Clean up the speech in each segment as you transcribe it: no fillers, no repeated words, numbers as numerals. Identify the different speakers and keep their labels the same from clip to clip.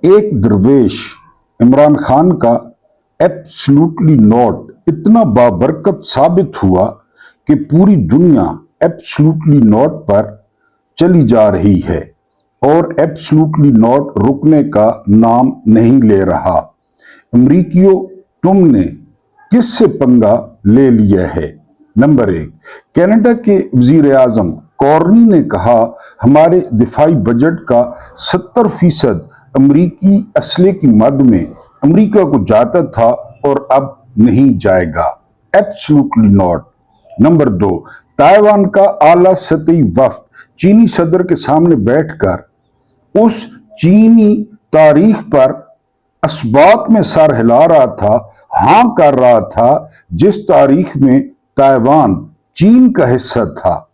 Speaker 1: एक दरवेश इमरान खान का एब्सोल्युटली नॉट इतना बाबरकत साबित हुआ कि पूरी दुनिया एब्सोल्युटली नॉट पर चली जा रही है और एब्सोल्युटली नॉट रुकने का नाम नहीं ले रहा। अमरीकियों, तुमने किससे पंगा ले लिया है? नंबर 1, कनाडा के वजीर आजम कॉर्नी ने कहा, हमारे दिफाई बजट का 70% अमरीकी असले की मद में अमरीका को जाता था और अब नहीं जाएगा। Absolutely not. नंबर 2, ताइवान का आला सतही वफ्द चीनी सदर के सामने बैठकर उस चीनी तारीख पर असबात में सर हिला रहा था, हां कर रहा था, जिस तारीख में ताइवान चीन का हिस्सा था।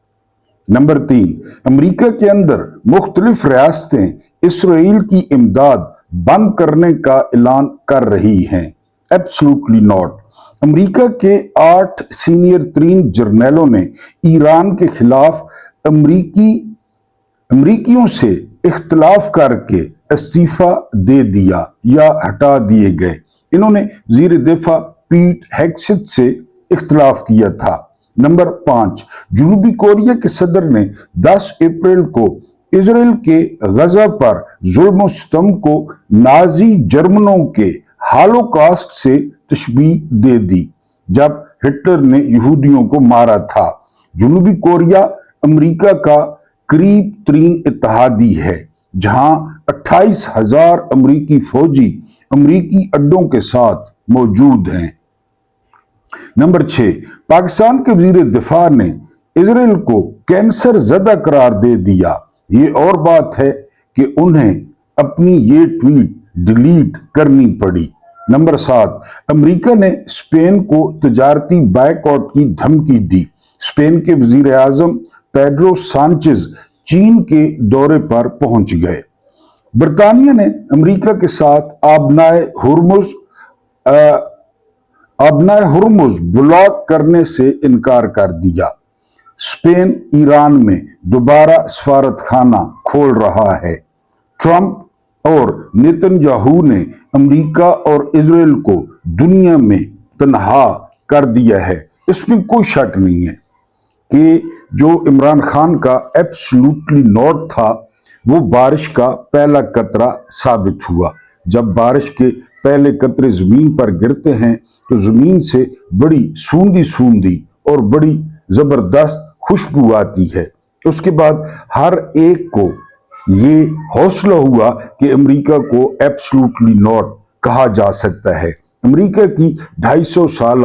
Speaker 1: नंबर 3, अमेरिका के अंदर मुख्तलिफ रियासतें इसराइल की इमदाद बंद करने का ऐलान कर रही हैं। Absolutely not. अमेरिका के 8 सीनियर तरीन जर्नलों ने ईरान के खिलाफ अमरीकियों से इख्तलाफ करके इस्तीफा दे दिया या हटा दिए गए। इन्होंने वजीर दिफा पीट हेगसेथ से इख्तलाफ किया था। नंबर 5, जनूबी कोरिया के सदर ने 10 अप्रैल को इजराइल के गजा पर जुल्म सितम को नाजी जर्मनों के हालोकास्ट से तशबीह दे दी, जब हिटलर ने यहूदियों को मारा था। जनूबी कोरिया अमेरिका का करीब तरीन इत्तेहादी है, जहां 28,000 अमरीकी फौजी अमरीकी अड्डों के साथ मौजूद हैं। नंबर 6, पाकिस्तान के वजीर दिफा ने इजराइल को कैंसर ज़दा करार दे दिया। ये और बात है कि उन्हें अपनी ये ट्वीट डिलीट करनी पड़ी। नंबर 7, अमेरिका ने स्पेन को तजारती बायकॉट की धमकी दी। स्पेन के वजीर आजम पेड्रो सांचेज चीन के दौरे पर पहुंच गए। बरतानिया ने अमेरिका के साथ आबनाए हुर्मुज ब्लॉक करने से इनकार कर दिया। स्पेन ईरान में दोबारा सफारत खाना खोल रहा है। ट्रंप और नेतन्याहू ने अमेरिका और इजराइल को दुनिया में तन्हा कर दिया है। इसमें कोई शक नहीं है कि जो इमरान खान का एब्सोल्युटली नॉट था, वो बारिश का पहला कतरा साबित हुआ। जब बारिश के पहले कतरे जमीन पर गिरते हैं तो जमीन से बड़ी सूंदी सूंदी और बड़ी जबरदस्त खुशबू आती है। उसके बाद हर एक को ये हौसला हुआ कि अमेरिका को एब्सोल्युटली नॉट कहा जा सकता है। अमेरिका की 250 साल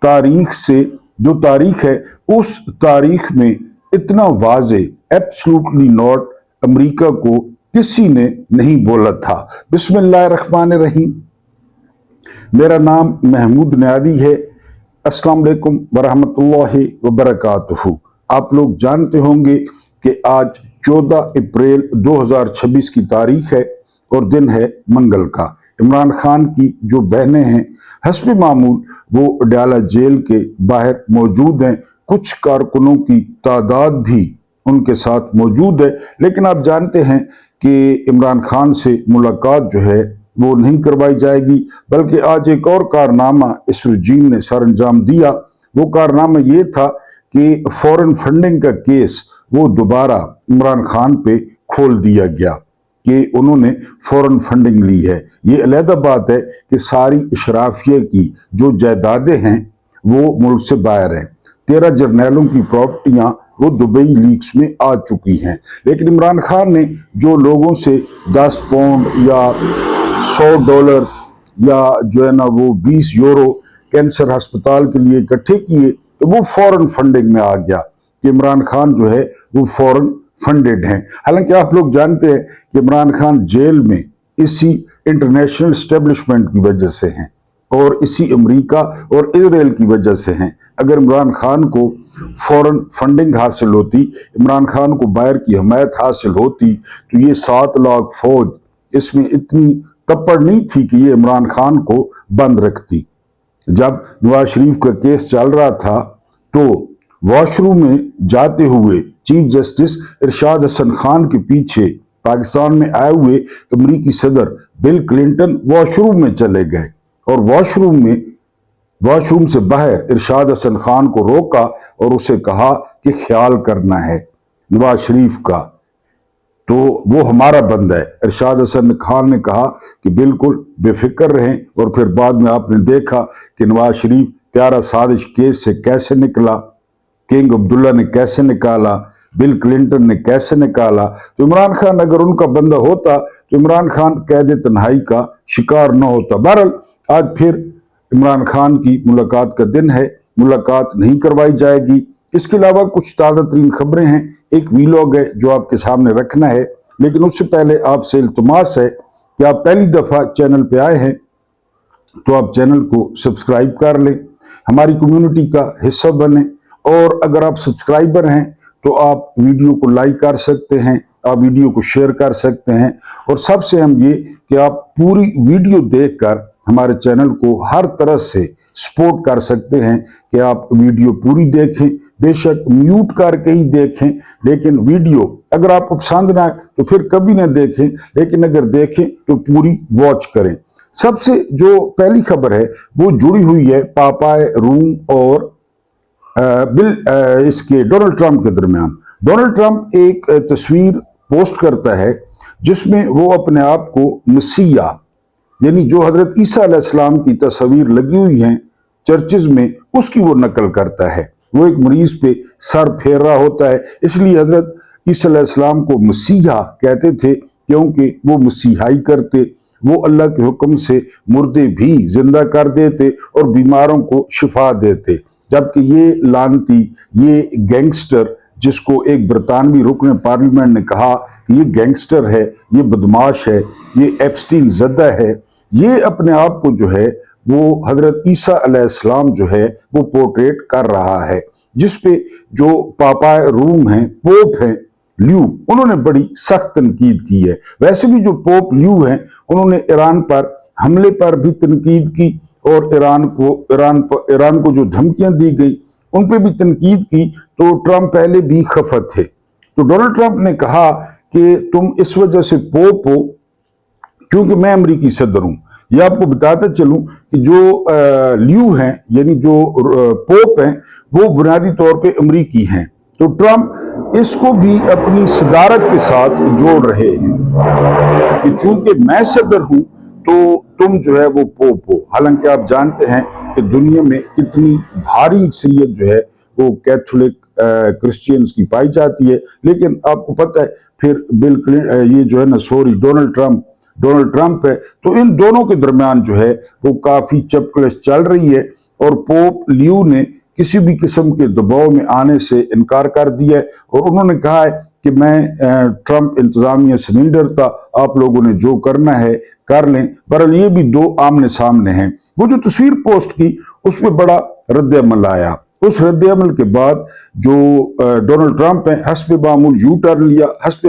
Speaker 1: तारीख से जो तारीख है, उस तारीख में इतना वाजे एब्सोल्युटली नॉट अमेरिका को किसी ने नहीं बोला था। बिस्मिल्लाहिर्रहमानिर्रहीम। मेरा नाम महमूद नियादी है। अस्सलाम वालेकुम वरहमतुल्लाहि वबरकातुहू। आप लोग जानते होंगे कि आज 14 अप्रैल 2026 की तारीख है और दिन है मंगल का। इमरान खान की जो बहनें हैं, हस्ब मामूल वो अडयाला जेल के बाहर मौजूद हैं। कुछ कारकुनों की तादाद भी उनके साथ मौजूद है, लेकिन आप जानते हैं कि इमरान खान से मुलाकात जो है वो नहीं करवाई जाएगी, बल्कि आज एक और कारनामा इस रजीम ने सर अंजाम दिया। वो कारनामा ये था कि फॉरेन फंडिंग का केस वो दोबारा इमरान खान पे खोल दिया गया कि उन्होंने फॉरेन फंडिंग ली है। ये अलहदा बात है कि सारी इशराफिया की जो जायदादें हैं वो मुल्क से बाहर हैं। 13 जर्नैलों की प्रॉपर्टियां वो दुबई लीक्स में आ चुकी हैं, लेकिन इमरान खान ने जो लोगों से 10 पाउंड या $100 या जो है ना वो 20 यूरो कैंसर अस्पताल के लिए इकट्ठे किए, तो वो फॉरेन फंडिंग में आ गया कि इमरान खान जो है वो फॉरेन फंडेड हैं। हालांकि आप लोग जानते हैं कि इमरान खान जेल में इसी इंटरनेशनल एस्टेब्लिशमेंट की वजह से हैं और इसी अमेरिका और इजराइल की वजह से हैं। अगर इमरान खान को फॉरेन फंडिंग हासिल होती, इमरान खान को बाहर की हमायत हासिल होती, तो ये 7 लाख फौज इसमें इतनी तप्पड़ नहीं थी कि ये इमरान खान को बंद रखती। जब नवाज शरीफ का केस चल रहा था तो वॉशरूम में जाते हुए चीफ जस्टिस इरशाद हसन खान के पीछे पाकिस्तान में आए हुए अमेरिकी सदर बिल क्लिंटन वॉशरूम में चले गए और वॉशरूम से बाहर इरशाद हसन खान को रोका और उसे कहा कि ख्याल करना है नवाज शरीफ का, तो वो हमारा बंदा है। इरशाद हसन खान ने कहा कि बिल्कुल बेफिक्र रहें, और फिर बाद में आपने देखा कि नवाज शरीफ त्यारा साजिश केस से कैसे निकला, किंग अब्दुल्ला ने कैसे निकाला, बिल क्लिंटन ने कैसे निकाला। तो इमरान खान अगर उनका बंदा होता तो इमरान खान कैद तन्हाई का शिकार न होता। बहरहाल आज फिर इमरान खान की मुलाकात का दिन है, मुलाकात नहीं करवाई जाएगी। इसके अलावा कुछ ताज़ा तरीन खबरें हैं, एक वीलॉग है जो आपके सामने रखना है, लेकिन उससे पहले आपसे इल्तमास है कि आप पहली दफ़ा चैनल पे आए हैं तो आप चैनल को सब्सक्राइब कर लें, हमारी कम्युनिटी का हिस्सा बने, और अगर आप सब्सक्राइबर हैं तो आप वीडियो को लाइक कर सकते हैं, आप वीडियो को शेयर कर सकते हैं, और सबसे अहम ये कि आप पूरी वीडियो देखकर हमारे चैनल को हर तरह से सपोर्ट कर सकते हैं कि आप वीडियो पूरी देखें, बेशक म्यूट करके ही देखें, लेकिन वीडियो अगर आपको पसंद ना आए तो फिर कभी ना देखें, लेकिन अगर देखें तो पूरी वॉच करें। सबसे जो पहली खबर है वो जुड़ी हुई है पापाए रूम और इसके डोनाल्ड ट्रंप के दरमियान। डोनाल्ड ट्रंप एक तस्वीर पोस्ट करता है जिसमें वो अपने आप को मसीहा, यानी जो हजरत ईसा अलैहिस्सलाम की तस्वीर लगी हुई हैं चर्चेज में, उसकी वो नकल करता है। वो एक मरीज पे सर फेर रहा होता है, इसलिए हजरत ईसा अलैहिस्सलाम को मसीहा कहते थे क्योंकि वो मसीहाई करते, वो अल्लाह के हुक्म से मुर्दे भी जिंदा कर देते और बीमारों को शिफा देते। जबकि ये लानती, ये गैंगस्टर, जिसको एक बरतानवी रुकन पार्लियामेंट ने कहा कि ये गैंगस्टर है, ये बदमाश है, ये एप्स्टीन ज़दा है, ये अपने आप को जो है वो हजरत ईसा अलैहिस्सलाम जो है वो पोर्ट्रेट कर रहा है, जिसपे जो पापा रूम हैं, पोप हैं ल्यू, उन्होंने बड़ी सख्त तनकीद की है। वैसे भी जो पोप ल्यू हैं उन्होंने ईरान पर हमले पर भी तनकीद की, और ईरान को जो धमकियां दी गई उन पे भी तनकीद की। तो ट्रंप पहले भी खफा थे। तो डोनाल्ड ट्रंप ने कहा कि तुम इस वजह से पोप हो क्योंकि मैं अमेरिकी सदर हूं। ये आपको बताता चलूं कि जो ल्यू हैं, यानी जो पोप हैं, वो बुनियादी तौर पे अमेरिकी हैं। तो ट्रंप इसको भी अपनी सदारत के साथ जोड़ रहे हैं कि चूंकि मैं सदर हूं तो तुम जो है वो पोप हो। हालांकि आप जानते हैं कि दुनिया में कितनी भारी अक्सरियत जो है वो कैथोलिक क्रिश्चियंस की पाई जाती है, लेकिन आपको पता है फिर ये जो है ना, सॉरी, डोनाल्ड ट्रंप है। तो इन दोनों के दरमियान जो है वो काफी चपकलश चल रही है, और पोप ल्यू ने किसी भी किस्म के दबाव में आने से इनकार कर दिया है, और उन्होंने कहा है कि मैं ट्रंप इंतजामिया से नहीं डरता, आप लोगों ने जो करना है कर लें। बहरहाल ये भी दो आमने सामने हैं। वो जो तस्वीर पोस्ट की उसमें बड़ा रद्द अमल आया। उस रद्द अमल के बाद जो डोनाल्ड ट्रंप है हस्ब मामूल यू टर्न लिया, हस्ब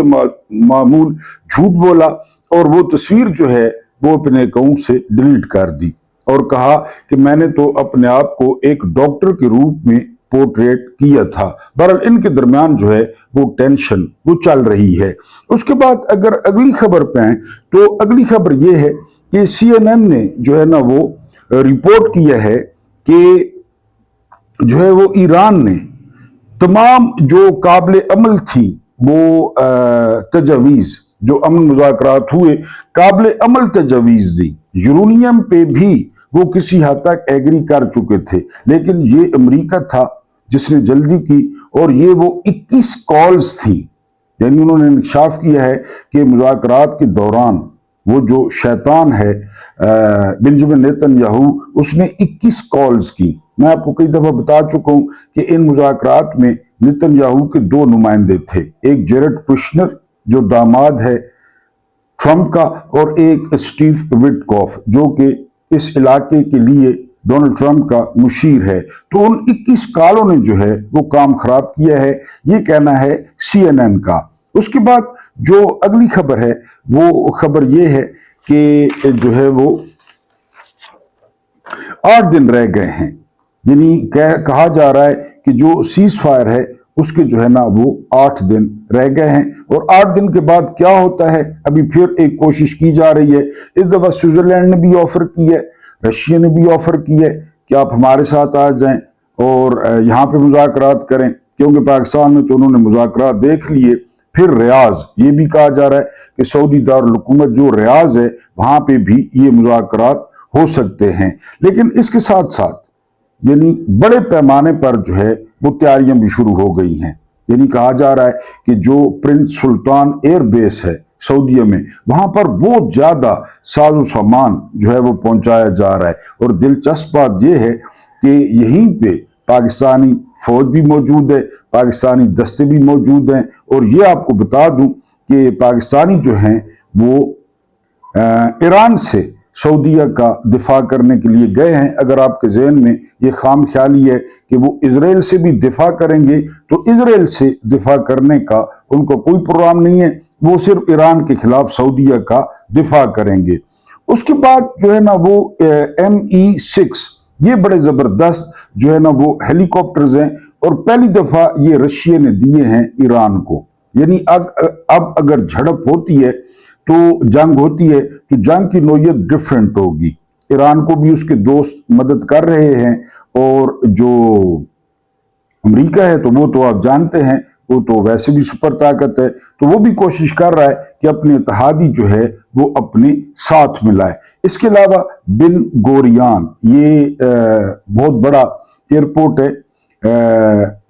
Speaker 1: मामूल झूठ बोला, और वो तस्वीर जो है वो अपने अकाउंट से डिलीट कर दी और कहा कि मैंने तो अपने आप को एक डॉक्टर के रूप में पोर्ट्रेट किया था। बहरहाल इनके दरमियान जो है वो टेंशन वो चल रही है। उसके बाद अगर अगली खबर पे आए तो अगली खबर ये है कि CNN ने जो है ना वो रिपोर्ट किया है कि जो है वो ईरान ने तमाम जो काबिल अमल थी वो तजावीज़, जो अमन मुज़ाकरात हुए, काबिल अमल तजावीज़ दी। यूरेनियम पे भी वो किसी हद तक एग्री कर चुके थे, लेकिन ये अमेरिका था जिसने जल्दी की, और ये वो 21 कॉल्स थी। यानी उन्होंने इंकशाफ किया है कि मुज़ाकरात के दौरान वो जो शैतान है बेंजामिन नेतन्याहू, उसने 21 कॉल्स की। मैं आपको कई दफा बता चुका हूं कि इन मुज़ाकरात में नेतन्याहू के दो नुमाइंदे थे, एक जेरेड कुश्नर जो दामाद है ट्रंप का, और एक स्टीव विटकॉफ जो कि इस इलाके के लिए डोनाल्ड ट्रंप का मुशीर है। तो उन 21 कॉलों ने जो है वो काम खराब किया है, ये कहना है CNN का। उसके बाद जो अगली खबर है वो खबर ये है कि जो है वो 8 दिन रह गए हैं, यानी कहा जा रहा है कि जो सीज फायर है उसके जो है ना वो 8 दिन रह गए हैं। और 8 दिन के बाद क्या होता है, अभी फिर एक कोशिश की जा रही है। इस दफा स्विट्जरलैंड ने भी ऑफर की है, रशिया ने भी ऑफर की है कि आप हमारे साथ आ जाएं और यहाँ पे मुज़ाकरात करें, क्योंकि पाकिस्तान में तो उन्होंने मुज़ाकरात देख लिए। फिर रियाज, ये भी कहा जा रहा है कि सऊदी दारुल हुकूमत जो रियाज है वहां पे भी ये मुज़ाकरात हो सकते हैं। लेकिन इसके साथ साथ यानी बड़े पैमाने पर जो है वो तैयारियां भी शुरू हो गई हैं। यानी कहा जा रहा है कि जो प्रिंस सुल्तान एयर बेस है सऊदीया में, वहां पर बहुत ज्यादा साजो सामान जो है वो पहुंचाया जा रहा है। और दिलचस्प बात यह है कि यहीं पे पाकिस्तानी फौज भी मौजूद है, पाकिस्तानी दस्ते भी मौजूद हैं। और ये आपको बता दूं कि पाकिस्तानी जो हैं वो ईरान से सऊदीया का दिफा करने के लिए गए हैं। अगर आपके जहन में ये खाम ख्याली है कि वो इजराइल से भी दिफा करेंगे, तो इजराइल से दिफा करने का उनका कोई प्रोग्राम नहीं है, वो सिर्फ ईरान के खिलाफ सऊदीया का दिफा करेंगे। उसके बाद जो है ना वो ME-6 ये बड़े जबरदस्त जो है ना वो हेलीकॉप्टर्स हैं, और पहली दफा ये रशिया ने दिए हैं ईरान को। यानी अब अगर झड़प होती है तो जंग होती है तो जंग की नोयत डिफरेंट होगी। ईरान को भी उसके दोस्त मदद कर रहे हैं, और जो अमेरिका है तो वो तो आप जानते हैं वो तो वैसे भी सुपर ताकत है, तो वो भी कोशिश कर रहा है कि अपने इत्तेहादी जो है वो अपने साथ मिलाए। इसके अलावा बिन गोरियान ये बहुत बड़ा एयरपोर्ट है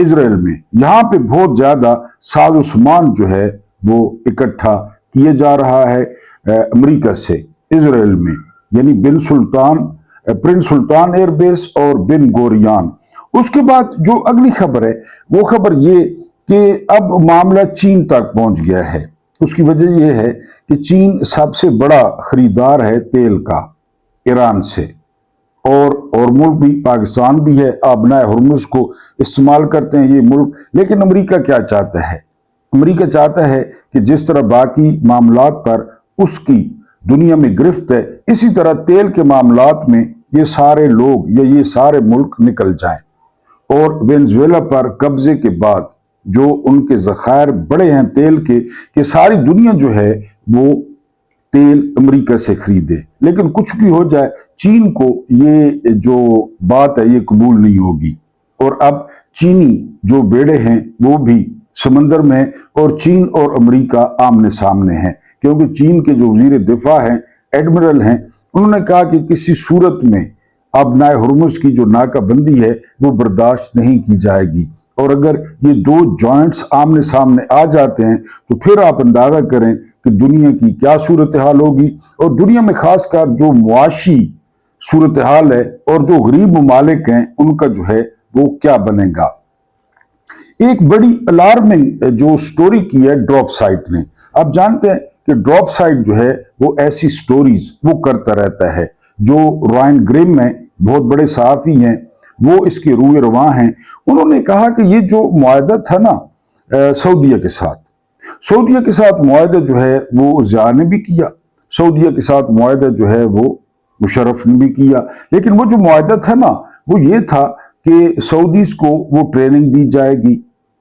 Speaker 1: इजराइल में, यहाँ पे बहुत ज्यादा साजो सामान जो है वो इकट्ठा किया जा रहा है अमेरिका से इजराइल में। यानी प्रिंस सुल्तान एयरबेस और बिन गोरियान। उसके बाद जो अगली खबर है वो खबर ये कि अब मामला चीन तक पहुंच गया है। उसकी वजह यह है कि चीन सबसे बड़ा खरीदार है तेल का ईरान से, और मुल्क भी पाकिस्तान भी है, आबनाए हुर्मुज को इस्तेमाल करते हैं ये मुल्क। लेकिन अमेरिका क्या चाहता है, अमेरिका चाहता है कि जिस तरह बाकी मामलात पर उसकी दुनिया में गिरफ्त है, इसी तरह तेल के मामलात में ये सारे लोग या ये सारे मुल्क निकल जाएं। और वेनेजुएला पर कब्जे के बाद जो उनके ज़खायर बड़े हैं तेल के, कि सारी दुनिया जो है वो तेल अमेरिका से खरीदे। लेकिन कुछ भी हो जाए चीन को ये जो बात है ये कबूल नहीं होगी। और अब चीनी जो बेड़े हैं वो भी समंदर में है, और चीन और अमेरिका आमने सामने हैं। क्योंकि चीन के जो वजीर दिफा हैं, एडमिरल हैं, उन्होंने कहा कि किसी सूरत में आबनाए हुर्मुज की जो नाकाबंदी है वो बर्दाश्त नहीं की जाएगी। और अगर ये दो जॉइंट्स आमने सामने आ जाते हैं तो फिर आप अंदाजा करें कि दुनिया की क्या सूरत हाल होगी, और दुनिया में खासकर जो मुआशी सूरत हाल है और जो गरीब ममालिक हैं उनका जो है वो क्या बनेगा। एक बड़ी अलार्मिंग जो स्टोरी की है ड्रॉप साइट ने। आप जानते हैं कि ड्रॉप साइट जो है वो ऐसी स्टोरीज वो करता रहता है। जो रायन ग्रिम है, बहुत बड़े सहाफ़ी हैं, वो इसके रूए रवां हैं। उन्होंने कहा कि ये जो मुआहदा था ना सऊदीया के साथ मुआहदा जो है वो ज़िया ने भी किया, सऊदीया के साथ मुआहदा जो है वो मुशर्रफ ने भी किया। लेकिन वो जो मुआहदा था ना वो ये था कि सऊदीज को वो ट्रेनिंग दी जाएगी,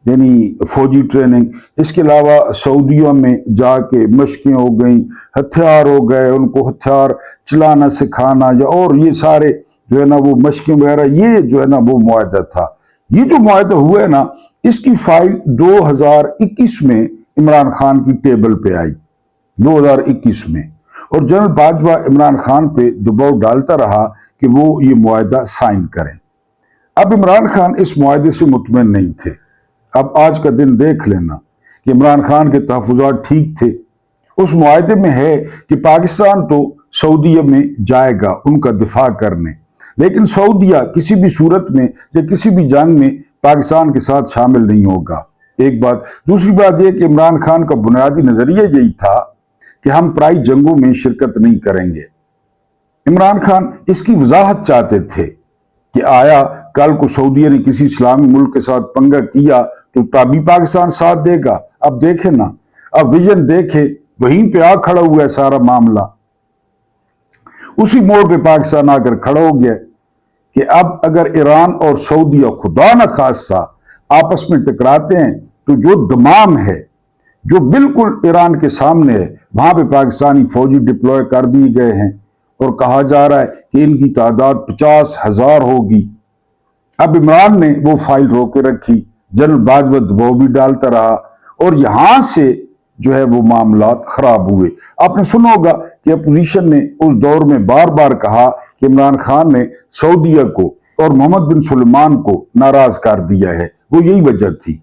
Speaker 1: यानी फौजी ट्रेनिंग। इसके अलावा सऊदीया में जाके मशकें हो गई, हथियार हो गए, उनको हथियार चलाना सिखाना, या और ये सारे जो है ना वो मशकें वगैरह, ये जो है ना वो मुआहदा था। ये जो मुआहदा हुआ है ना इसकी फाइल 2021 में इमरान खान की टेबल पे आई, 2021 में। और जनरल बाजवा इमरान खान पे दबाव डालता रहा कि वो ये मुआहदा साइन करें। अब इमरान खान इस मुआहदे से मुतमईन नहीं थे। अब आज का दिन देख लेना कि इमरान खान के तहफ़्फ़ुज़ात ठीक थे। उस मुआहदे में है कि पाकिस्तान तो सऊदीया में जाएगा उनका दिफा करने, लेकिन सऊदीया किसी भी सूरत में या किसी भी जंग में पाकिस्तान के साथ शामिल नहीं होगा। एक बात। दूसरी बात यह कि इमरान खान का बुनियादी नजरिया यही था कि हम पराई जंगों में शिरकत नहीं करेंगे। इमरान खान इसकी वजाहत चाहते थे कि आया कल को सऊदीया ने किसी इस्लामी मुल्क के साथ पंगा किया तो तभी पाकिस्तान साथ देगा। अब देखे ना, अब विजन देखे, वहीं पे आ खड़ा हुआ है सारा मामला। उसी मोड़ पे पाकिस्तान आकर खड़ा हो गया कि अब अगर ईरान और सऊदीया खुदा न खास्ता آپس میں ٹکراتے ہیں تو جو دمام ہے جو بالکل ایران کے سامنے ہے، وہاں پہ پاکستانی فوجی ڈپلوائے کر دیے گئے ہیں اور کہا جا رہا ہے کہ ان کی تعداد 50,000 ہوگی۔ اب عمران نے وہ فائل رو کے رکھی، جنرل باجوہ دباؤ بھی ڈالتا رہا اور یہاں سے جو ہے وہ معاملات خراب ہوئے۔ آپ نے سنا ہوگا کہ اپوزیشن نے اس دور میں بار بار کہا کہ عمران خان نے سعودیہ کو اور محمد بن سلمان کو ناراض کر دیا ہے، وہ یہی وجہ تھی۔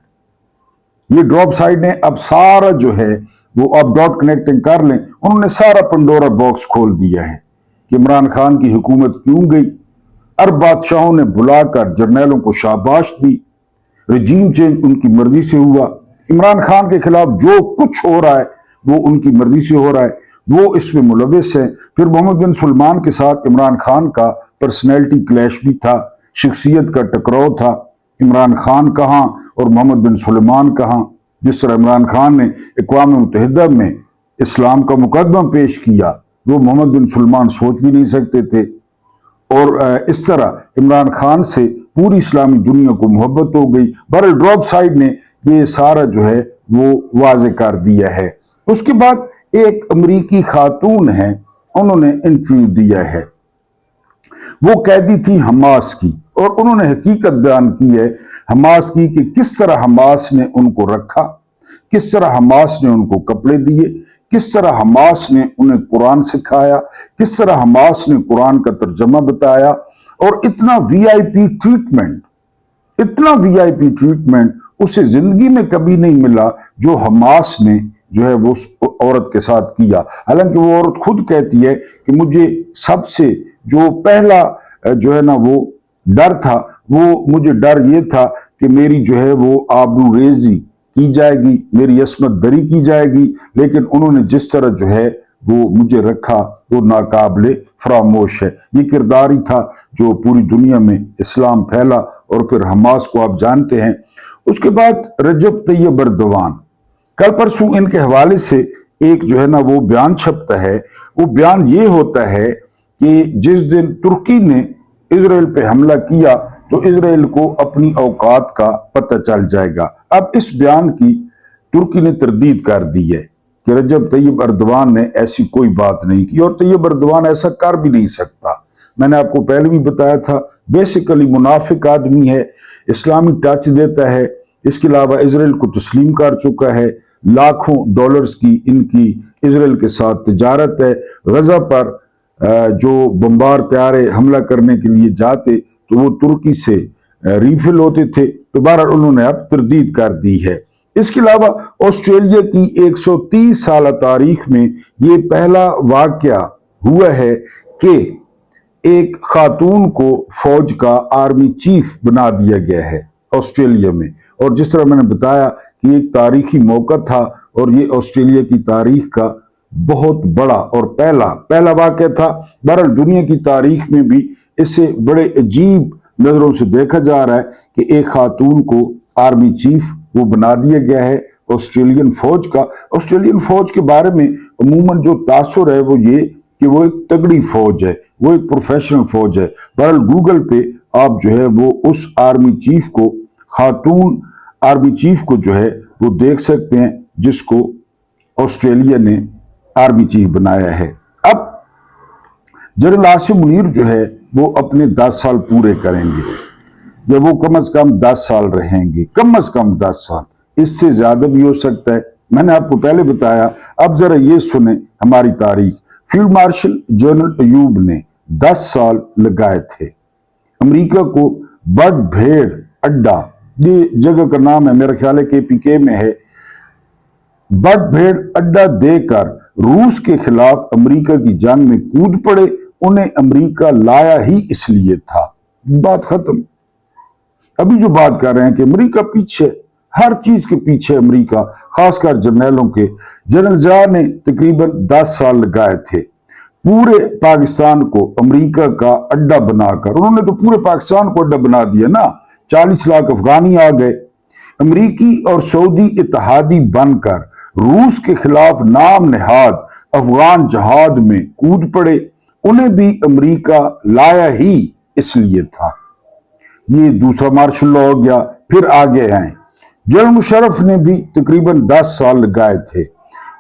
Speaker 1: یہ ڈراپ سائٹ نے اب سارا جو ہے وہ اب ڈاٹ کنیکٹنگ کر لیں، انہوں نے سارا پنڈورا باکس کھول دیا ہے کہ عمران خان کی حکومت کیوں گئی۔ عرب بادشاہوں نے بلا کر جرنیلوں کو شاباش دی، رجیم چینج ان کی مرضی سے ہوا، عمران خان کے خلاف جو کچھ ہو رہا ہے وہ ان کی مرضی سے ہو رہا ہے، وہ اس میں ملوث ہیں۔ پھر محمد بن سلمان کے ساتھ عمران خان کا پرسنالٹی کلیش بھی تھا، شخصیت کا ٹکراؤ تھا، عمران خان کہاں اور محمد بن سلمان کہاں۔ جس طرح عمران خان نے اقوام متحدہ میں اسلام کا مقدمہ پیش کیا، وہ محمد بن سلمان سوچ بھی نہیں سکتے تھے، اور اس طرح عمران خان سے پوری اسلامی دنیا کو محبت ہو گئی۔ بہرحال ڈراپ سائٹ نے یہ سارا جو ہے وہ واضح کر دیا ہے۔ اس کے بعد ایک امریکی خاتون ہے، انہوں نے انٹرویو دیا ہے، وہ قیدی تھی حماس کی، اور انہوں نے حقیقت بیان کی ہے حماس کی کہ کس طرح حماس نے ان کو رکھا، کس طرح حماس نے ان کو کپڑے دیے، کس طرح حماس نے انہیں قرآن سکھایا، کس طرح حماس نے قرآن کا ترجمہ بتایا، اور اتنا وی آئی پی ٹریٹمنٹ، اتنا وی آئی پی ٹریٹمنٹ اسے زندگی میں کبھی نہیں ملا جو حماس نے جو ہے وہ اس عورت کے ساتھ کیا۔ حالانکہ وہ عورت خود کہتی ہے کہ مجھے سب سے جو پہلا جو ہے نا وہ ڈر تھا، وہ مجھے ڈر یہ تھا کہ میری جو ہے وہ آبرو ریزی کی جائے گی، میری عصمت دری کی جائے گی، لیکن انہوں نے جس طرح جو ہے وہ مجھے رکھا وہ ناقابل فراموش ہے۔ یہ کردار ہی تھا جو پوری دنیا میں اسلام پھیلا، اور پھر حماس کو آپ جانتے ہیں۔ اس کے بعد رجب طیب اردوان، کل پرسوں ان کے حوالے سے ایک جو ہے نا وہ بیان چھپتا ہے، وہ بیان یہ ہوتا ہے کہ جس دن ترکی نے اسرائیل پہ حملہ کیا تو اسرائیل کو اپنی اوقات کا پتہ چل جائے گا۔ اب اس بیان کی ترکی نے تردید کر دی ہے کہ رجب طیب اردوان نے ایسی کوئی بات نہیں کی، اور طیب اردوان ایسا کر بھی نہیں سکتا۔ میں نے آپ کو پہلے بھی بتایا تھا، بیسیکلی منافق آدمی ہے، اسلامی ٹچ دیتا ہے، اس کے علاوہ اسرائیل کو تسلیم کر چکا ہے، لاکھوں ڈالرز کی ان کی اسرائیل کے ساتھ تجارت ہے۔ غزہ پر جو بمبار طیارے حملہ کرنے کے لیے جاتے تو وہ ترکی سے ریفل ہوتے تھے، تو بہرحال انہوں نے اب تردید کر دی ہے۔ اس کے علاوہ آسٹریلیا کی 130 سالہ تاریخ میں یہ پہلا واقعہ ہوا ہے کہ ایک خاتون کو فوج کا آرمی چیف بنا دیا گیا ہے آسٹریلیا میں، اور جس طرح میں نے بتایا کہ ایک تاریخی موقع تھا، اور یہ آسٹریلیا کی تاریخ کا بہت بڑا اور پہلا واقعہ تھا۔ بہرحال دنیا کی تاریخ میں بھی اسے بڑے عجیب نظروں سے دیکھا جا رہا ہے کہ ایک خاتون کو آرمی چیف وہ بنا دیا گیا ہے آسٹریلین فوج کا۔ آسٹریلین فوج کے بارے میں عموماً جو تاثر ہے وہ یہ کہ وہ ایک تگڑی فوج ہے، وہ ایک پروفیشنل فوج ہے۔ بہرحال گوگل پہ آپ جو ہے وہ اس آرمی چیف کو، خاتون آرمی چیف کو جو ہے وہ دیکھ سکتے ہیں، جس کو آسٹریلیا نے آرمی چیف بنایا ہے۔ اب جنرل عاصم منیر جو ہے وہ اپنے 10 سال پورے کریں گے، یا وہ کم از کم 10 سال رہیں گے، کم از کم 10 سال، اس سے زیادہ بھی ہو سکتا ہے۔ میں نے آپ کو پہلے بتایا، اب ذرا یہ سنیں ہماری تاریخ۔ فیلڈ مارشل جنرل ایوب نے 10 سال لگائے تھے امریکہ کو بٹ بھیڑ اڈا، یہ جگہ کا نام ہے، میرا خیال ہے KPK میں ہے، بٹ بھیڑ اڈا دے کر روس کے خلاف امریکہ کی جنگ میں کود پڑے، انہیں امریکہ لایا ہی اس لیے تھا۔ بات ختم۔ ابھی جو بات کر رہے ہیں کہ امریکہ پیچھے، ہر چیز کے پیچھے امریکہ، خاص کر جرنیلوں کے۔ جنرل ضیاء نے تقریباً 10 سال لگائے تھے پورے پاکستان کو امریکہ کا اڈا بنا کر۔ انہوں نے تو پورے پاکستان کو اڈا بنا دیا نا، 40 لاکھ افغانی آ گئے، امریکی اور سعودی اتحادی بن کر روس کے خلاف نام نہاد افغان جہاد میں کود پڑے، انہیں بھی امریکہ لایا ہی اس لیے تھا۔ یہ دوسرا مارشل لا ہو گیا फिर आगे आए। जनरल मुशर्रफ ने भी तकरीबन 10 साल लगाए थे।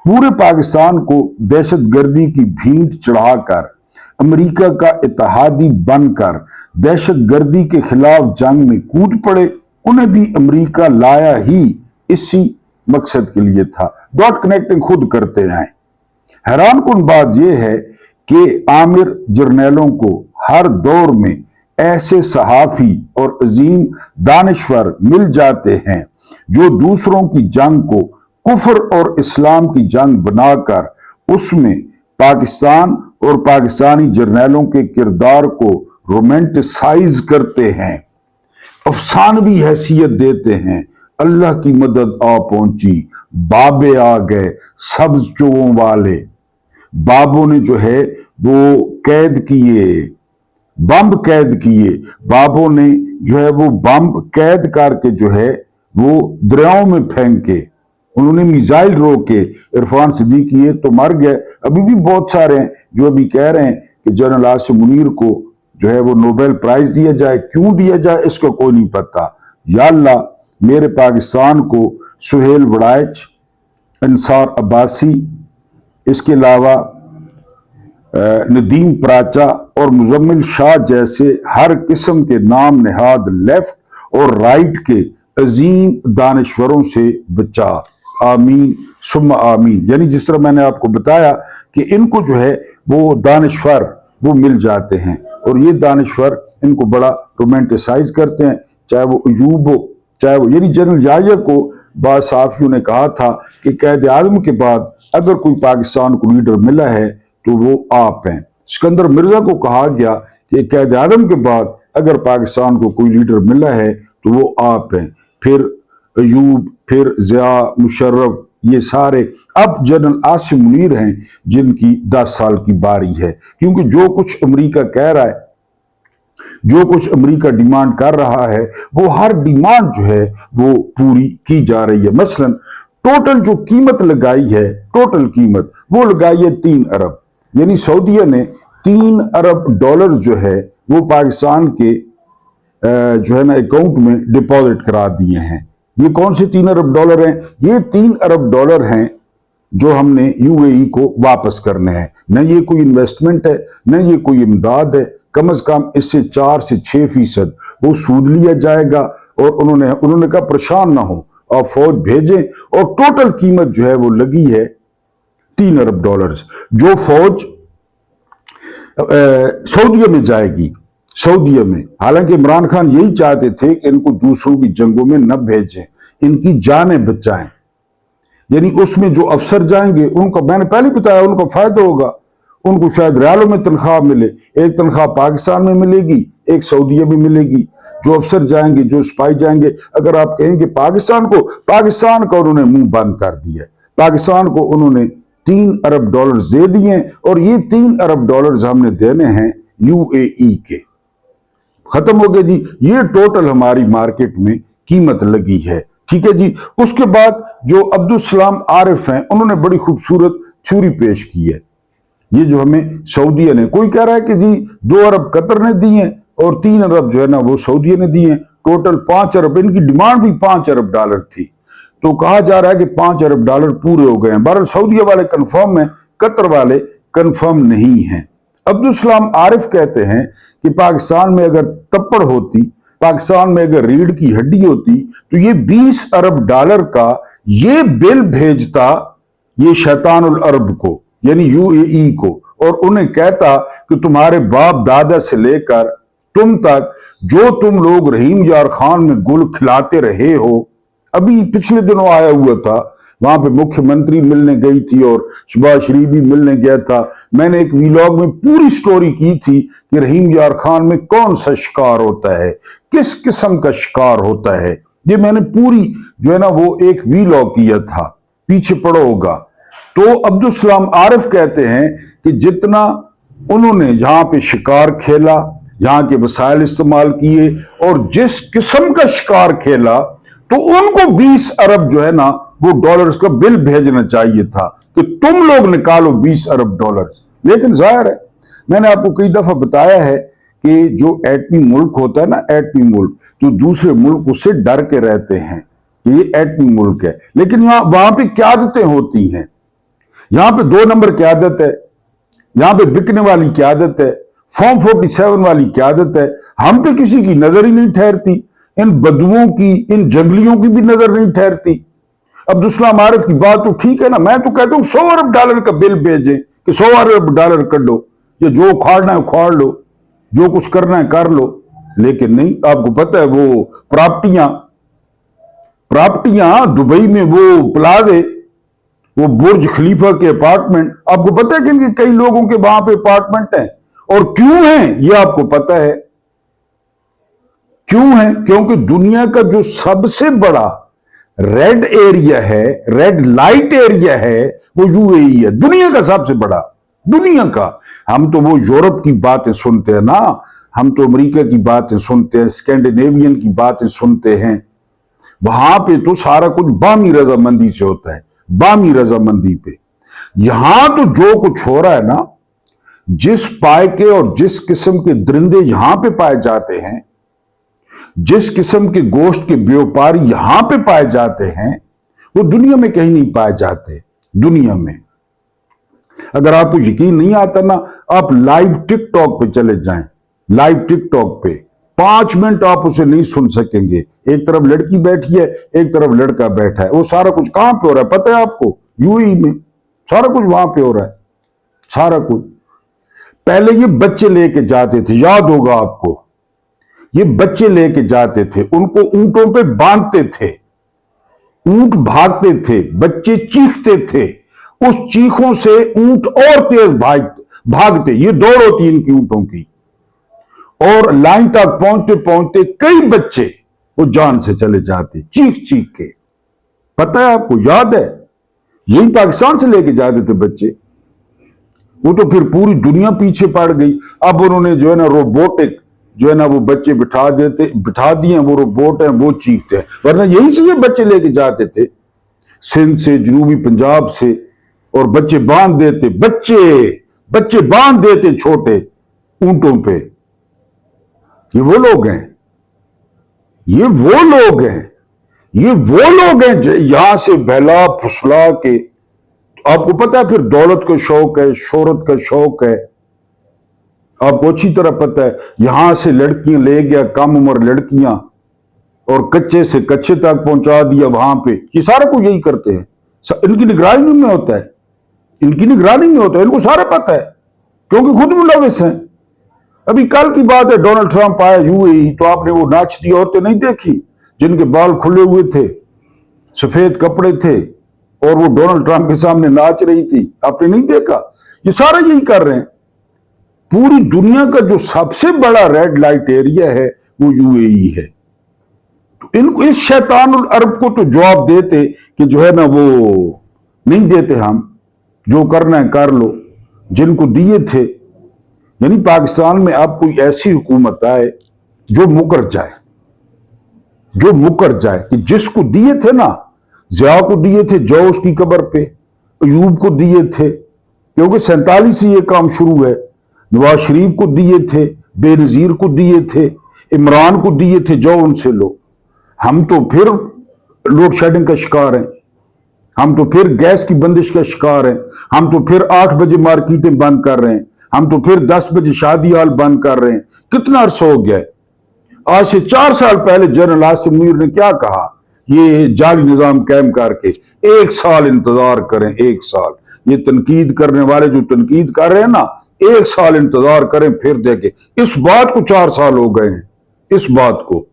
Speaker 1: पूरे पाकिस्तान को दहशतगर्दी की भींट चढ़ाकर अमेरिका का इत्तेहादी बनकर दहशतगर्दी के खिलाफ जंग में कूद पड़े। उन्हें भी अमेरिका लाया ही इसी मकसद के लिए था। डॉट कनेक्टिंग खुद करते हैं। हैरान कुन बात यह है कि आमिर जर्नैलों को हर दौर में ऐसे सहाफी और अजीम दानिश्वर मिल जाते हैं जो दूसरों की जंग को कुफर और इस्लाम की जंग बनाकर उसमें पाकिस्तान और पाकिस्तानी जर्नैलों के किरदार को रोमांटिसाइज करते हैं, अफसानवी हैसियत देते हैं। अल्लाह की मदद आ पहुंची, बाबे आ गए, सब्ज चोगों वाले बाबों ने जो है वो कैद किए, बम कैद किए। बाबों ने जो है वो बम कैद करके जो है वो दरियाओं में फेंके। उन्होंने मिसाइल रोके। इरफान सिद्दीकी एक तो मर गए, अभी भी बहुत सारे हैं जो अभी कह रहे हैं कि जनरल आसिम मुनीर को जो है वो नोबेल प्राइज दिया जाए। क्यों दिया जाए इसको कोई नहीं पता। या अल्लाह मेरे पाकिस्तान को सुहेल वड़ाइच, अंसार अब्बासी, इसके अलावा नदीम प्राचा और मुजम्मिल शाह जैसे हर किस्म के नाम नहाद लेफ्ट और राइट के अजीम दानिश्वरों से बचा। आमीन सुम्मा आमीन। यानी जिस तरह मैंने आपको बताया कि इनको जो है वो दानिश्वर वो मिल जाते हैं और ये दानिश्वर इनको बड़ा रोमांटिसाइज करते हैं, चाहे वो अयूब हो, चाहे वो यानी जनरल याहिया को बाद साफियों ने कहा था कि कैद आजम के बाद अगर कोई पाकिस्तान को लीडर मिला है तो वो आप हैं। सिकंदर मिर्जा को कहा गया कि कैद आजम के बाद अगर पाकिस्तान को कोई लीडर मिला है तो वो आप हैं। फिर अयूब, फिर जिया, मुशर्रफ, ये सारे। अब जनरल आसिम मुनीर हैं जिनकी 10 साल की बारी है, क्योंकि जो कुछ अमेरिका कह रहा है, जो कुछ अमेरिका डिमांड कर रहा है, वो हर डिमांड जो है वो पूरी की जा रही है। मसलन टोटल जो कीमत लगाई है, टोटल कीमत वो लगाई है 3 अरब। यानी सऊदीया ने 3 अरब डॉलर जो है वो पाकिस्तान के जो है ना अकाउंट में डिपॉजिट करा दिए हैं। ये कौन से 3 अरब डॉलर हैं? ये 3 अरब डॉलर हैं जो हमने यूएई को वापस करने हैं। न ये कोई इन्वेस्टमेंट है, न ये कोई इमदाद है। कम से कम इससे 4 से 6% वो सूद लिया जाएगा। और उन्होंने कहा परेशान ना हो, आप फौज भेजें। और टोटल कीमत जो है वो लगी है 3 अरब डॉलर। जो फौज सऊदीया में जाएगी, सऊदीया में, हालांकि इमरान खान यही चाहते थे कि इनको दूसरों की जंगों में न भेजें, इनकी जानें बचाएं। यानी उसमें जो अफसर जाएंगे उनको, मैंने पहले बताया, उनको फायदा होगा। उनको शायद रियालों में तनख्वाह मिले, एक तनख्वाह पाकिस्तान में मिलेगी, एक सऊदीया में मिलेगी। जो अफसर जाएंगे, जो सिपाही जाएंगे, अगर आप कहेंगे पाकिस्तान का उन्होंने मुंह बंद कर दिया। पाकिस्तान को उन्होंने 3 अरब डॉलर दे दिए और ये 3 अरब डॉलर हमने देने हैं यूएई के। खत्म हो गया जी। ये टोटल हमारी मार्केट में कीमत लगी है। ठीक है जी। उसके बाद जो अब्दुल सलाम आरिफ हैं, उन्होंने बड़ी खूबसूरत थ्योरी पेश की है। ये जो हमें सऊदीया ने, कोई कह रहा है कि जी 2 अरब कतर ने दिए और 3 अरब जो है ना वो सऊदीया ने दिए, टोटल 5 अरब। इनकी डिमांड भी 5 अरब डॉलर थी। तो कहा जा रहा है कि 5 अरब डॉलर पूरे हो गए हैं। बहरहाल सऊदीया वाले कंफर्म हैं, कतर वाले कंफर्म नहीं हैं। अब्दुल सलाम आरिफ कहते हैं कि पाकिस्तान में अगर तप्पड़ होती, पाकिस्तान में अगर रीढ़ की हड्डी होती, तो ये 20 अरब डॉलर का ये बिल भेजता ये शैतानुल अरब को, यानी यूएई को, और उन्हें कहता कि तुम्हारे बाप दादा से लेकर तुम तक जो तुम लोग रहीम यार खान में गुल खिलाते रहे हो। अभी पिछले दिनों आया हुआ था, वहां पे मुख्यमंत्री मिलने गई थी और शहबाज शरीफ भी मिलने गया था। मैंने एक वीलॉग में पूरी स्टोरी की थी कि रहीम यार खान में कौन सा शिकार होता है, किस किस्म का शिकार होता है। ये मैंने पूरी जो है ना वो एक वीलॉग किया था, पीछे पड़ा होगा। तो अब्दुल सलाम आरिफ कहते हैं कि जितना उन्होंने यहां पे शिकार खेला, यहां के वसाइल इस्तेमाल किए और जिस किस्म का शिकार खेला, तो उनको 20 अरब जो है ना वो डॉलर्स का बिल भेजना चाहिए था कि तुम लोग निकालो 20 अरब डॉलर्स। लेकिन जाहिर है, मैंने आपको कई दफा बताया है कि जो एटमी मुल्क होता है ना, एटमी मुल्क, तो दूसरे मुल्क उससे डर के रहते हैं कि ये एटमी मुल्क है। लेकिन वहां पे क्यादतें होती हैं, यहां पे 2 नंबर क्यादत है, यहां पे बिकने वाली क्यादत है, फॉर्म 47 वाली क्यादत है। हम पे किसी की नजर ही नहीं ठहरती, इन बदुओं की, इन जंगलियों की भी नजर नहीं ठहरती। अब्दुल आरिफ की बात तो ठीक है ना, मैं तो कहता हूं $100 अरब का बिल भेजें कि $100 अरब कर दो, ये जो उखाड़ना है उखाड़ लो, जो कुछ करना है कर लो। लेकिन नहीं, आपको पता है वो प्रॉपर्टियां दुबई में, वो प्लाजे, वो बुर्ज खलीफा के अपार्टमेंट, आपको पता है कि इनके कई लोगों के वहां पे अपार्टमेंट हैं। और क्यों हैं ये आपको पता है? क्यों है? क्योंकि दुनिया का जो सबसे बड़ा रेड एरिया है, रेड लाइट एरिया है, वो यूएई है, दुनिया का सबसे बड़ा, दुनिया का। हम तो वो यूरोप की बातें सुनते हैं ना, हम तो अमेरिका की बातें सुनते हैं, स्कैंडिनेवियन की बातें सुनते हैं। वहां पे तो सारा कुछ बामी रजामंदी से होता है, बामी रजामंदी पे। यहां तो जो कुछ हो रहा है ना, जिस पाए के और जिस किस्म के दरिंदे यहां पे पाए जाते हैं, जिस किस्म के गोश्त के व्यापारी यहां पे पाए जाते हैं, वो दुनिया में कहीं नहीं पाए जाते। दुनिया में अगर आपको यकीन नहीं आता ना, आप लाइव टिकटॉक पे चले जाएं, लाइव टिकटॉक पे 5 मिनट आप उसे नहीं सुन सकेंगे। एक तरफ लड़की बैठी है, एक तरफ लड़का बैठा है। वो सारा कुछ कहां पे हो रहा है पता है आपको? यूएई में सारा कुछ वहां पे हो रहा है, सारा कुछ। पहले ये बच्चे लेके जाते थे, याद होगा आपको, ये बच्चे लेके जाते थे, उनको ऊंटों पे बांधते थे, ऊंट भागते थे, बच्चे चीखते थे, उस चीखों से ऊंट और तेज भागते। ये दौड़ होती इनकी ऊंटों की, और लाइन तक पहुंचते पहुंचते कई बच्चे वो जान से चले जाते चीख चीख के। पता है आपको, याद है? यही पाकिस्तान से लेके जाते थे बच्चे। वो तो फिर पूरी दुनिया पीछे पड़ गई। अब उन्होंने जो है ना रोबोटिक, जो है ना वो बच्चे बिठा दिए, वो रोबोट हैं, वो चीखते हैं। वरना यही से ये बच्चे लेके जाते थे, सिंध से, जनूबी पंजाब से, और बच्चे बांध देते, बच्चे बांध देते छोटे ऊंटों पे। ये वो लोग हैं, ये वो लोग हैं, ये वो लोग हैं यहां से बहला फुसला के। आपको पता है फिर दौलत का शौक है, शोहरत का शौक है, आपको अच्छी तरह पता है। यहां से लड़कियां ले गया, कम उम्र लड़कियां, और कच्चे से कच्चे तक पहुंचा दिया वहां पे। ये सारा कुछ यही करते हैं, इनकी निगरानी में होता है, इनकी निगरानी में होता है, इनको सारा पता है, क्योंकि खुद मुलविस हैं। अभी कल की बात है, डोनाल्ड ट्रंप आया यूएई, तो आपने वो नाचती औरतें नहीं देखी जिनके बाल खुले हुए थे, सफेद कपड़े थे, और वो डोनाल्ड ट्रंप के सामने नाच रही थी? आपने नहीं देखा? ये सारा यही कर रहे हैं। पूरी दुनिया का जो सबसे बड़ा रेड लाइट एरिया है वो यूएई है। तो इनको, इस शैतानुल अरब को तो जवाब देते कि जो है ना वो नहीं देते, हम जो करना है कर लो, जिनको दिए थे। यानी पाकिस्तान में अब कोई ऐसी हुकूमत आए जो मुकर जाए, जो मुकर जाए, कि जिसको दिए थे ना, जिया को दिए थे, जो उसकी कब्र पे, अयूब को दिए थे, क्योंकि 47 से ये काम शुरू है, नवाज शरीफ को दिए थे, बेनजीर को दिए थे, इमरान को दिए थे, जो उनसे लो। हम तो फिर लोड शेडिंग का शिकार हैं, हम तो फिर गैस की बंदिश का शिकार हैं, हम तो फिर 8 बजे मार्केटें बंद कर रहे हैं, हम तो फिर 10 बजे शादी हाल बंद कर रहे हैं। कितना अरसा हो गया है? आज से 4 साल पहले जनरल आसिम मुनीर ने क्या कहा? ये जाली निजाम कायम करके 1 साल इंतजार करें, 1 साल। ये तनकीद करने वाले जो तनकीद कर रहे हैं ना, 1 साल इंतजार करें, फिर देखें। इस बात को 4 साल हो गए हैं, इस बात को।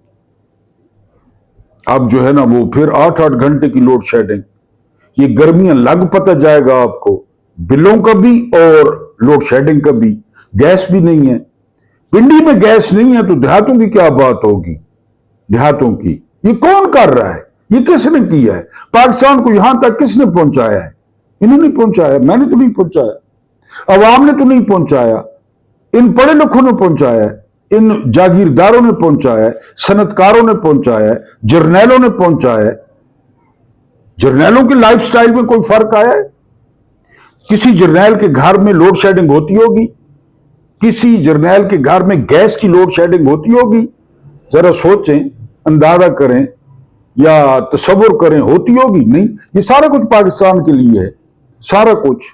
Speaker 1: अब जो है ना वो फिर 8-8 घंटे की लोड शेडिंग। ये गर्मियां लग पता जाएगा आपको, बिलों का भी और लोड शेडिंग का भी। गैस भी नहीं है, पिंडी में गैस नहीं है, तो देहातों की क्या बात होगी? देहातों की ये कौन कर रहा है? ये किसने किया है? पाकिस्तान को यहां तक किसने पहुंचाया है? इन्होंने पहुंचाया, मैंने तो नहीं पहुंचाया, अवाम ने तो नहीं पहुंचाया, इन पढ़े लिखों ने पहुंचाया है, इन जागीरदारों ने पहुंचाया है, सनतकारों ने पहुंचाया है, जर्नैलों ने पहुंचाया है। जर्नैलों के लाइफस्टाइल में कोई फर्क आया है? किसी जर्नैल के घर में लोड शेडिंग होती होगी? किसी जर्नैल के घर में गैस की लोड शेडिंग होती होगी? जरा सोचें, अंदाजा करें या तसव्वुर करें, होती होगी? नहीं। ये सारा कुछ पाकिस्तान के लिए है, सारा कुछ।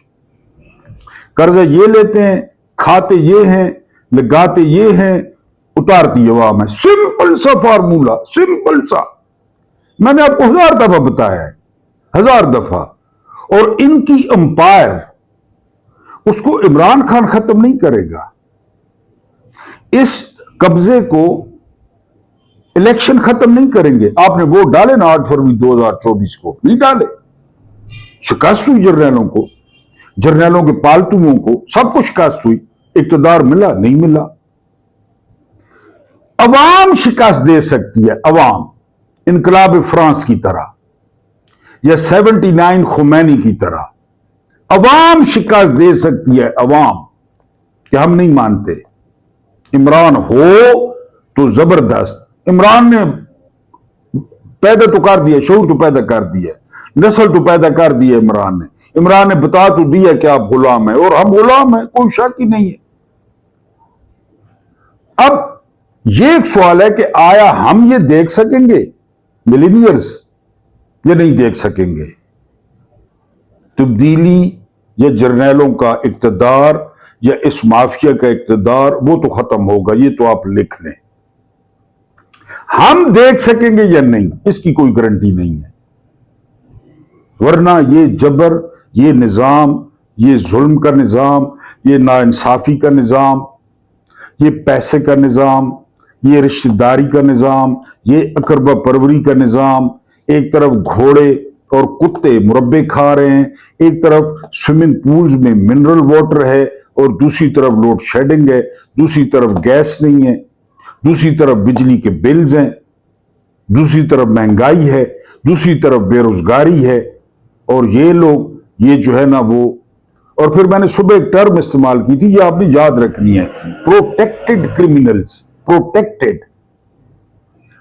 Speaker 1: कर्जा ये लेते हैं, खाते ये हैं, लगाते ये हैं, उतारती अवाम है। सिंपल सा फार्मूला, सिंपल सा। मैंने आपको 1000 दफा बताया है, 1000 दफा। और इनकी अंपायर उसको इमरान खान खत्म नहीं करेगा। इस कब्जे को इलेक्शन खत्म नहीं करेंगे। आपने वोट डाले ना 8 फरवरी 2024 को, नहीं डाले। शिकस्त हुई जर्नैलों को, जर्नैलों के पालतुओं को, सबको शिकस्त हुई। इक्तदार मिला? नहीं मिला। अवाम शिकस्त दे सकती है, अवाम, इनकलाब फ्रांस की तरह या 79 खुमैनी की तरह। अवाम शिकस्त दे सकती है, अवाम, कि हम नहीं मानते। इमरान हो तो जबरदस्त। इमरान ने पैदा तो कर दिया, शऊर तो पैदा कर दिया, नस्ल तो पैदा कर दी है इमरान ने। इमरान ने बता तो दिया कि आप गुलाम हैं, और हम गुलाम हैं, कोई शक ही नहीं है। अब ये एक सवाल है कि आया हम ये देख सकेंगे, मिलीनियर्स, ये नहीं देख सकेंगे। तब्दीली या जर्नैलों का इक्तदार या इस माफिया का इक्तदार, वो तो खत्म होगा, ये तो आप लिख लें। हम देख सकेंगे या नहीं, इसकी कोई गारंटी नहीं है। वरना ये जबर, ये निजाम, ये जुल्म का निजाम, ये नाइंसाफी का निजाम, ये पैसे का निजाम, ये रिश्तेदारी का निजाम, ये अकरबा परवरी का निजाम, एक तरफ घोड़े और कुत्ते मुरब्बे खा रहे हैं, एक तरफ स्विमिंग पूल्स में मिनरल वाटर है, और दूसरी तरफ लोड शेडिंग है, दूसरी तरफ गैस नहीं है, दूसरी तरफ बिजली के बिल्स हैं, दूसरी तरफ महंगाई है, दूसरी तरफ बेरोजगारी है। और ये लोग, ये जो है ना वो, और फिर मैंने सुबह एक टर्म इस्तेमाल की थी, ये आपने याद रखनी है, प्रोटेक्टेड क्रिमिनल्स। प्रोटेक्टेड,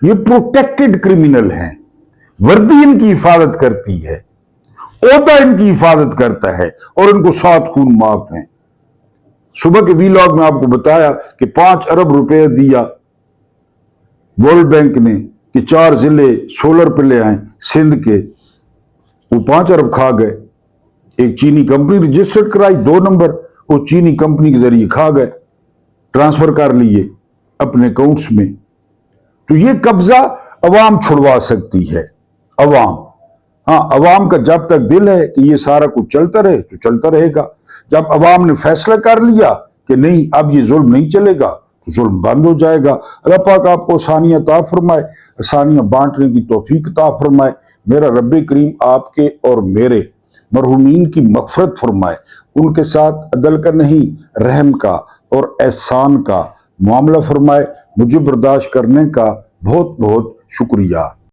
Speaker 1: ये प्रोटेक्टेड क्रिमिनल हैं। वर्दी इनकी हिफाजत करती है, ओहदा इनकी हिफाजत करता है, और इनको 7 खून माफ हैं। सुबह के वीलॉग में आपको बताया कि 5 अरब रुपए दिया वर्ल्ड बैंक ने कि 4 जिले सोलर पे ले आए सिंध के, वो 5 अरब खा गए। एक चीनी कंपनी रजिस्टर्ड कराई 2 नंबर, वो चीनी कंपनी के जरिए खा गए, ट्रांसफर कर लिए अपने अकाउंट्स में। तो ये कब्जा अवाम छुड़वा सकती है, अवाम। हाँ, अवाम का जब तक दिल है कि ये सारा कुछ चलता रहे तो चलता रहेगा। जब अवाम ने फैसला कर लिया कि नहीं, अब ये जुल्म नहीं चलेगा, तो जुल्म बंद हो जाएगा। अल्लाह पाक आपको आसानियां अता फरमाए, आसानियां बांटने की तौफीक अता फरमाए। मेरा रब्बे करीम आपके और मेरे मरहुमीन की मग़फ़िरत फरमाए, उनके साथ अदल का नहीं, रहम का और एहसान का मामला फरमाए। मुझे बर्दाश्त करने का बहुत बहुत शुक्रिया।